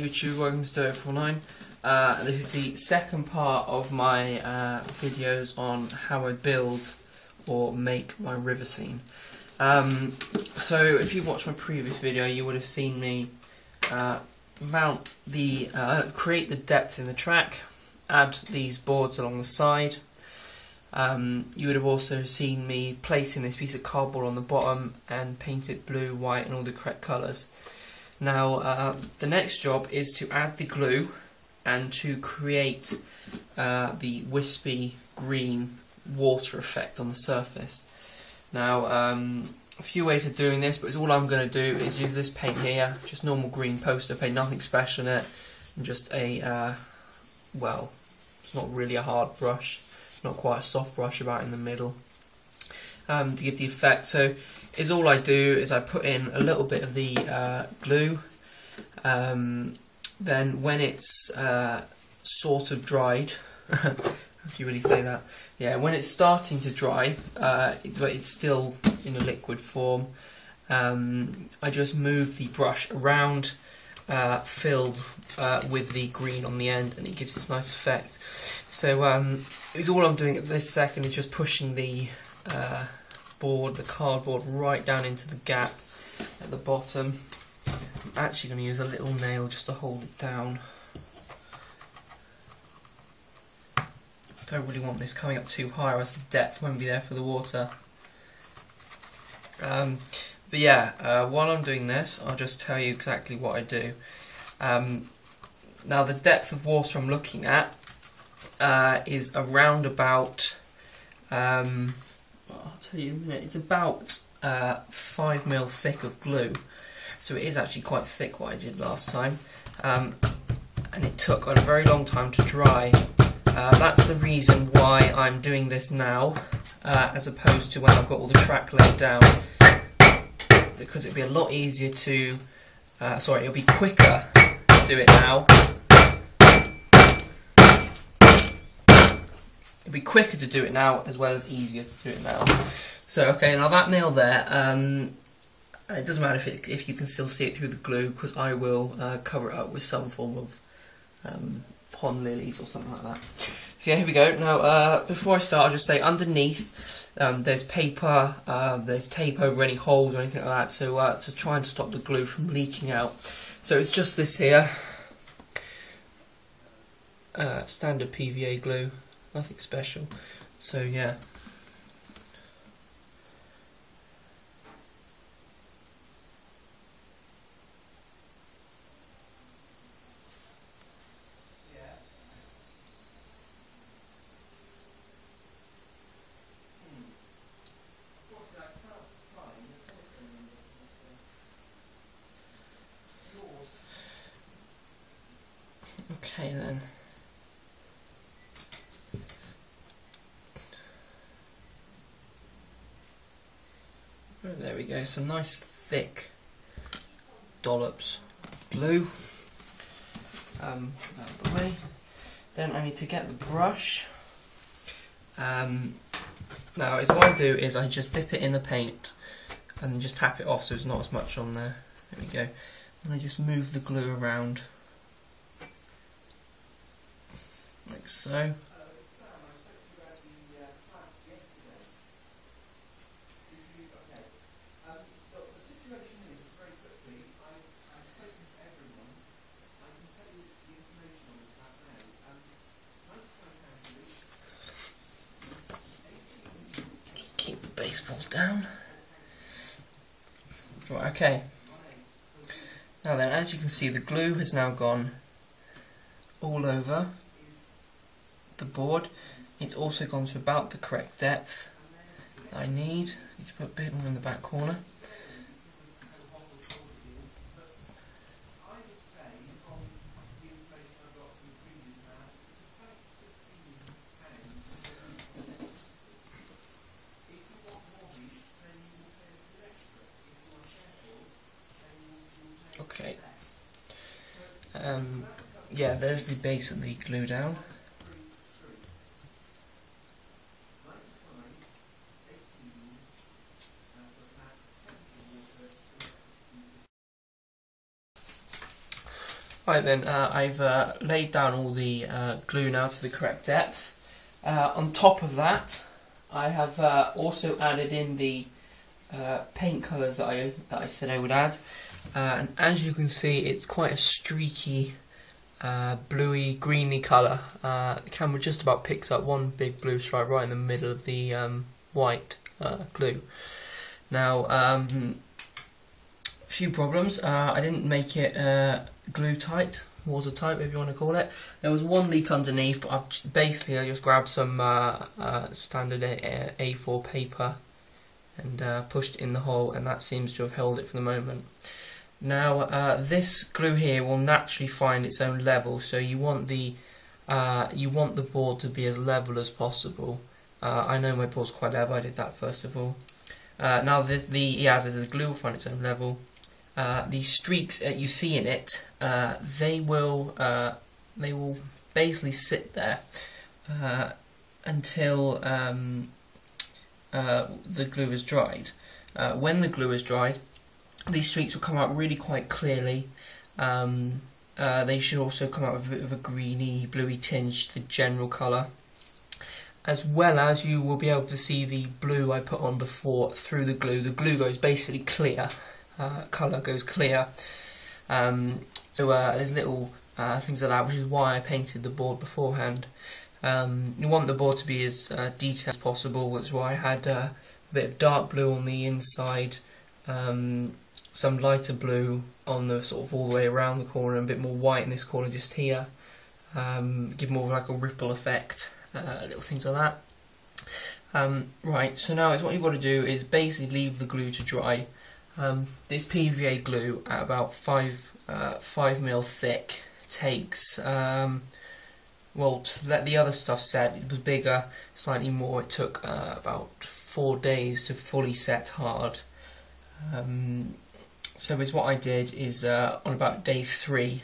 YouTube, welcome to Mr. 049. This is the second part of my videos on how I build or make my river scene. So if you watched my previous video, you would have seen me create the depth in the track, add these boards along the side. You would have also seen me placing this piece of cardboard on the bottom and paint it blue, white and all the correct colours. Now the next job is to add the glue and to create the wispy green water effect on the surface. Now a few ways of doing this, but all I'm going to do is use this paint here, just normal green poster paint, nothing special in it, and just a, well, it's not really a hard brush, not quite a soft brush about in the middle, to give the effect. So all I do is I put in a little bit of the glue, then when it's sort of dried, how do you really say that? Yeah, when it's starting to dry, but it's still in a liquid form, I just move the brush around, filled with the green on the end, and it gives this nice effect. So all I'm doing at this second is just pushing the cardboard right down into the gap at the bottom. I'm actually going to use a little nail just to hold it down. Don't really want this coming up too high, or else the depth won't be there for the water. But yeah, while I'm doing this, I'll just tell you exactly what I do. Now the depth of water I'm looking at is around about, I'll tell you in a minute, it's about 5mm thick of glue. So it is actually quite thick, what I did last time. And it took a very long time to dry. That's the reason why I'm doing this now, as opposed to when I've got all the track laid down, because it'll be a lot easier to, it'll be quicker to do it now. It'll be quicker to do it now, as well as easier to do it now. So okay, now that nail there, it doesn't matter if you can still see it through the glue, because I will cover it up with some form of pond lilies or something like that. So yeah, here we go. Now before I start, I'll just say underneath there's paper, there's tape over any holes or anything like that, so to try and stop the glue from leaking out. So it's just this here, standard PVA glue, nothing special. So yeah. Okay then. Oh, there we go, some nice thick dollops of glue. Put that out of the way. Then I need to get the brush. Now what I do is I just dip it in the paint and then just tap it off so there's not as much on there. There we go. And I just move the glue around. Like so. Keep the baseballs down. Right, okay. Now then, as you can see, the glue has now gone all over the board. It's also gone to about the correct depth that I need. I need to put a bit more in the back corner. Okay. Yeah, there's the base of the glue down. Right then, I've laid down all the glue now to the correct depth. On top of that, I have also added in the paint colours that I said I would add, and as you can see, it's quite a streaky, bluey, greeny colour. The camera just about picks up one big blue stripe right in the middle of the white glue. Now, few problems. I didn't make it glue tight, watertight, if you want to call it. There was one leak underneath, but I just grabbed some standard A4 paper and pushed it in the hole, and that seems to have held it for the moment. Now, this glue here will naturally find its own level, so you want the board to be as level as possible. I know my board's quite level. I did that first of all. Now, the glue will find its own level. The streaks that you see in it, they will basically sit there until the glue is dried. When the glue is dried, these streaks will come out really quite clearly. They should also come out with a bit of a greeny, bluey tinge, the general colour, as well as you will be able to see the blue I put on before through the glue. The glue goes basically clear. Colour goes clear, so there's little things like that, which is why I painted the board beforehand. You want the board to be as detailed as possible. That's why I had a bit of dark blue on the inside, some lighter blue on the sort of all the way around the corner, and a bit more white in this corner just here. Give more of like a ripple effect, little things like that. Right, so now what you've got to do is basically leave the glue to dry. This PVA glue at about 5mm thick takes, well, to let the other stuff set, it was bigger, slightly more. It took about 4 days to fully set hard. So what I did is on about day 3,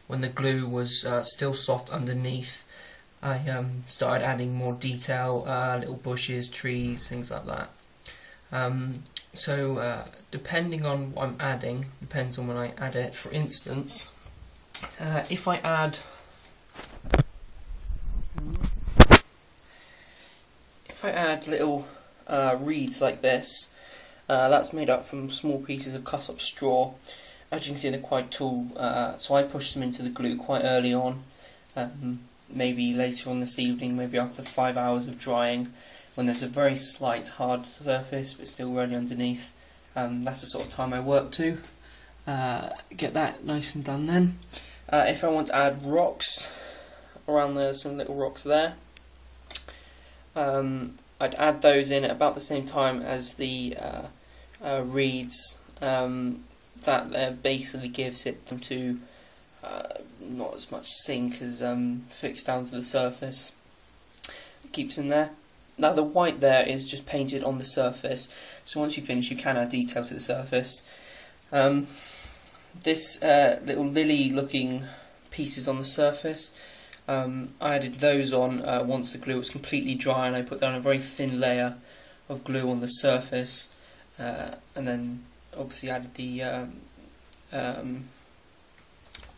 when the glue was still soft underneath, I started adding more detail, little bushes, trees, things like that. So depending on what I'm adding, depends on when I add it. For instance, if I add little reeds like this, that's made up from small pieces of cut up straw. As you can see, they're quite tall, so I pushed them into the glue quite early on, maybe later on this evening, maybe after 5 hours of drying, when there's a very slight hard surface but still really underneath. That's the sort of time I work to. Get that nice and done then. If I want to add rocks around there, some little rocks there, I'd add those in at about the same time as the reeds. That basically gives it to not as much sink as fixed down to the surface. It keeps in there. Now the white there is just painted on the surface, so once you finish you can add detail to the surface. This little lily looking pieces on the surface, I added those on once the glue was completely dry, and I put down a very thin layer of glue on the surface, and then obviously added the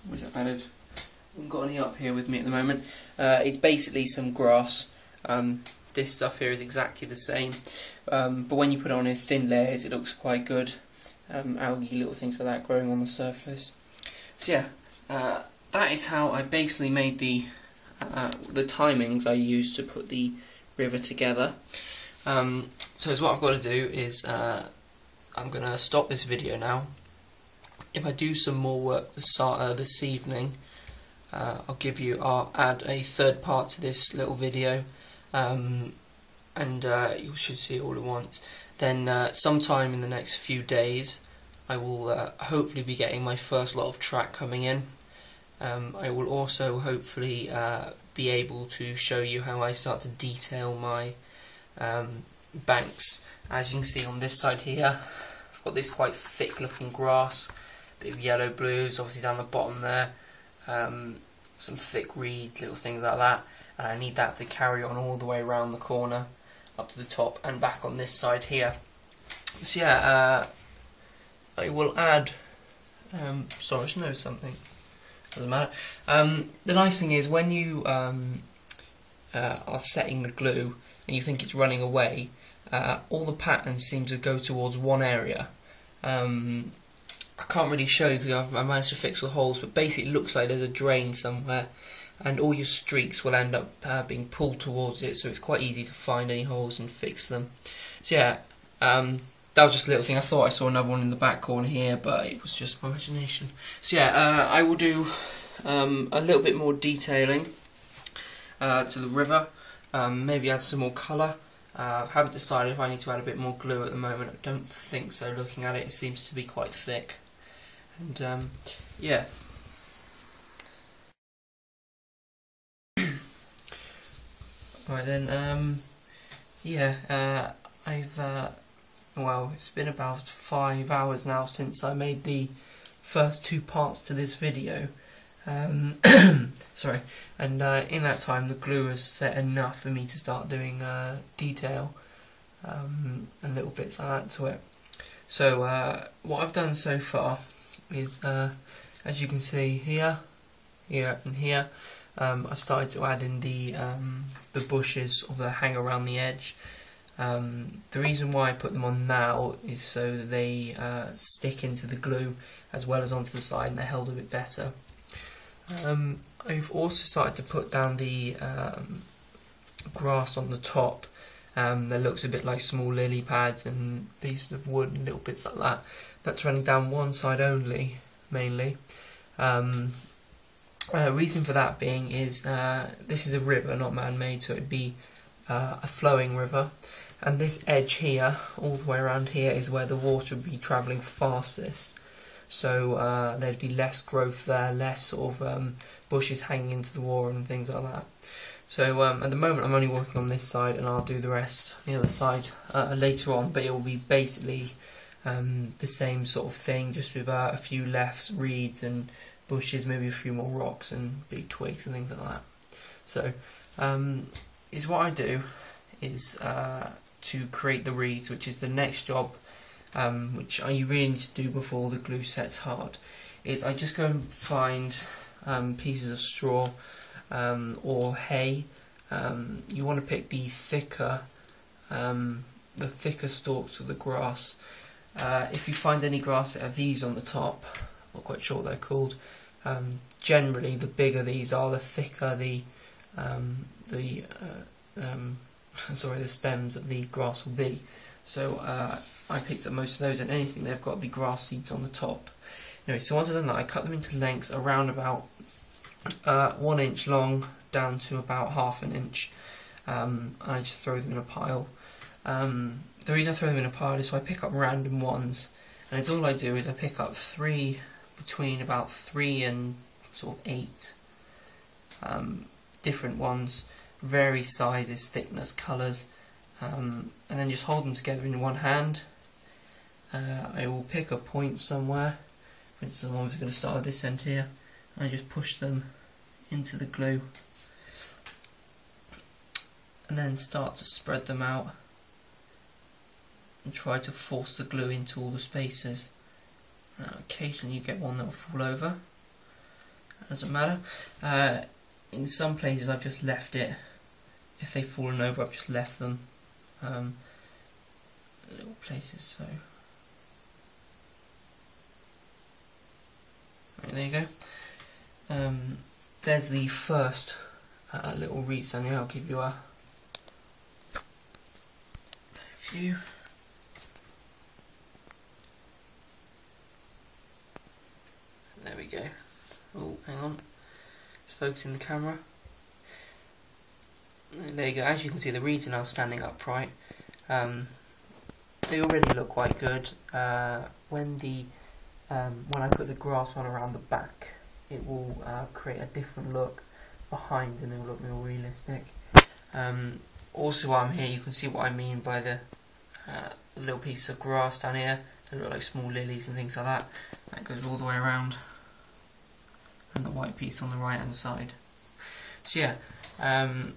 what was it added? I haven't got any up here with me at the moment. It's basically some grass. This stuff here is exactly the same, but when you put it on in thin layers it looks quite good. Algae, little things like that growing on the surface. So yeah, that is how I basically made the timings I used to put the river together. So what I've got to do is I'm going to stop this video now. If I do some more work this evening, I'll add a third part to this little video, and you should see it all at once. Then sometime in the next few days I will hopefully be getting my first lot of track coming in. I will also hopefully be able to show you how I start to detail my banks. As you can see on this side here, I've got this quite thick looking grass, a bit of yellow blues obviously down the bottom there, some thick reed, little things like that, and I need that to carry on all the way around the corner up to the top and back on this side here. So yeah, I will add, sorry, I should know something. doesn't matter. The nice thing is when you are setting the glue and you think it's running away, all the patterns seem to go towards one area. I can't really show you because I managed to fix the holes, but basically it looks like there's a drain somewhere, and all your streaks will end up being pulled towards it, so it's quite easy to find any holes and fix them. So yeah, that was just a little thing. I thought I saw another one in the back corner here, but it was just my imagination. So yeah, I will do a little bit more detailing to the river, maybe add some more colour. I haven't decided if I need to add a bit more glue at the moment. I don't think so, looking at it. It seems to be quite thick. And yeah. Right then, yeah, well, it's been about 5 hours now since I made the first 2 parts to this video. Sorry, and in that time the glue has set enough for me to start doing detail and little bits like that to it. So what I've done so far is, as you can see here, here and here, I've started to add in the bushes or that hang around the edge. The reason why I put them on now is so that they stick into the glue as well as onto the side, and they're held a bit better. I've also started to put down the grass on the top that looks a bit like small lily pads and pieces of wood and little bits like that. That's running down one side only, mainly. Reason for that being is this is a river, not man-made, so it'd be a flowing river, and this edge here, all the way around here, is where the water would be travelling fastest. So there'd be less growth there, less sort of bushes hanging into the water and things like that. So at the moment I'm only working on this side, and I'll do the rest, the other side, later on, but it will be basically the same sort of thing, just with a few lefts, reeds and bushes, maybe a few more rocks and big twigs and things like that. So is what I do is to create the reeds, which is the next job, which you really need to do before the glue sets hard, is I just go and find pieces of straw or hay. You want to pick the thicker stalks of the grass. If you find any grass that have these on the top, not quite sure what they're called. Generally, the bigger these are, the thicker the stems of the grass will be. So I picked up most of those, and anything they've got the grass seeds on the top. Anyway, so once I've done that, I cut them into lengths around about 1 inch long down to about ½ an inch. I just throw them in a pile. The reason I throw them in a pile is so I pick up random ones, and it's all I do is I pick up between about 3 and sort of 8 different ones, vary sizes, thickness, colours, and then just hold them together in one hand. I will pick a point somewhere. For instance, I'm obviously going to start at this end here, and I just push them into the glue and then start to spread them out and try to force the glue into all the spaces. Occasionally you get one that will fall over. It doesn't matter. In some places I've just left it. If they've fallen over, I've just left them. Little places, so. Right, there you go. There's the first little reed stand. I'll give you a few. There we go. Oh, hang on. Just focusing the camera. And there you go. As you can see, the reeds are now standing upright. They already look quite good. When I put the grass on around the back, it will create a different look behind, and it will look more realistic. Also, while I'm here, you can see what I mean by the little piece of grass down here. They look like small lilies and things like that. That goes all the way around, and the white piece on the right hand side. So yeah, I'm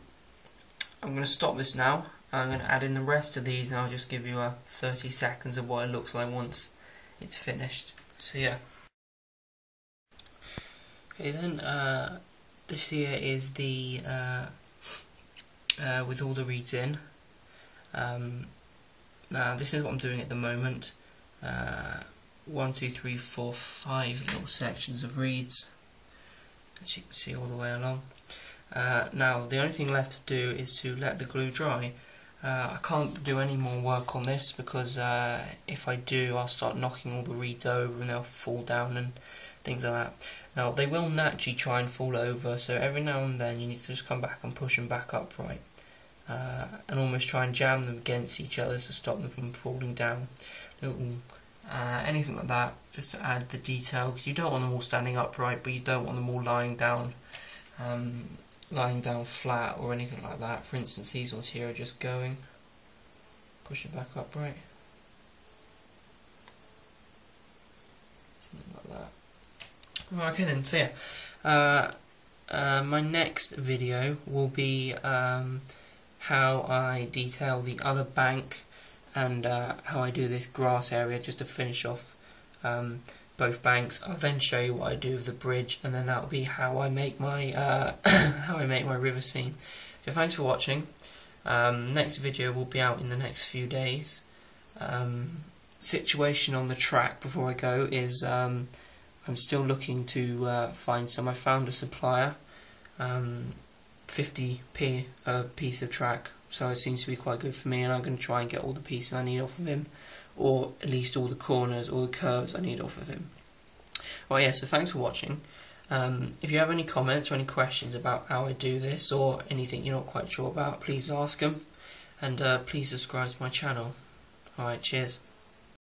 going to stop this now. I'm going to add in the rest of these, and I'll just give you a 30 seconds of what it looks like once it's finished. So yeah. Okay then, this here is the with all the reeds in. Now this is what I'm doing at the moment. 1, 2, 3, 4, 5 little sections of reeds, as you can see all the way along. Now the only thing left to do is to let the glue dry. I can't do any more work on this because if I do, I'll start knocking all the reeds over and they'll fall down and things like that. Now they will naturally try and fall over, so every now and then you need to just come back and push them back upright, and almost try and jam them against each other to stop them from falling down. Anything like that, just to add the detail, because you don't want them all standing upright, but you don't want them all lying down flat or anything like that. For instance, these ones here are just going, push it back upright, something like that. Okay then, so yeah, my next video will be how I detail the other bank and how I do this grass area just to finish off both banks. I'll then show you what I do with the bridge, and then that will be how I make my how I make my river scene. So thanks for watching. Next video will be out in the next few days. Situation on the track before I go is I'm still looking to find some. I found a supplier, 50p a piece of track, so it seems to be quite good for me, and I'm going to try and get all the pieces I need off of him, or at least all the corners, all the curves I need off of him. Well, yeah, so thanks for watching. If you have any comments or any questions about how I do this, or anything you're not quite sure about, please ask them, and please subscribe to my channel. Alright, cheers.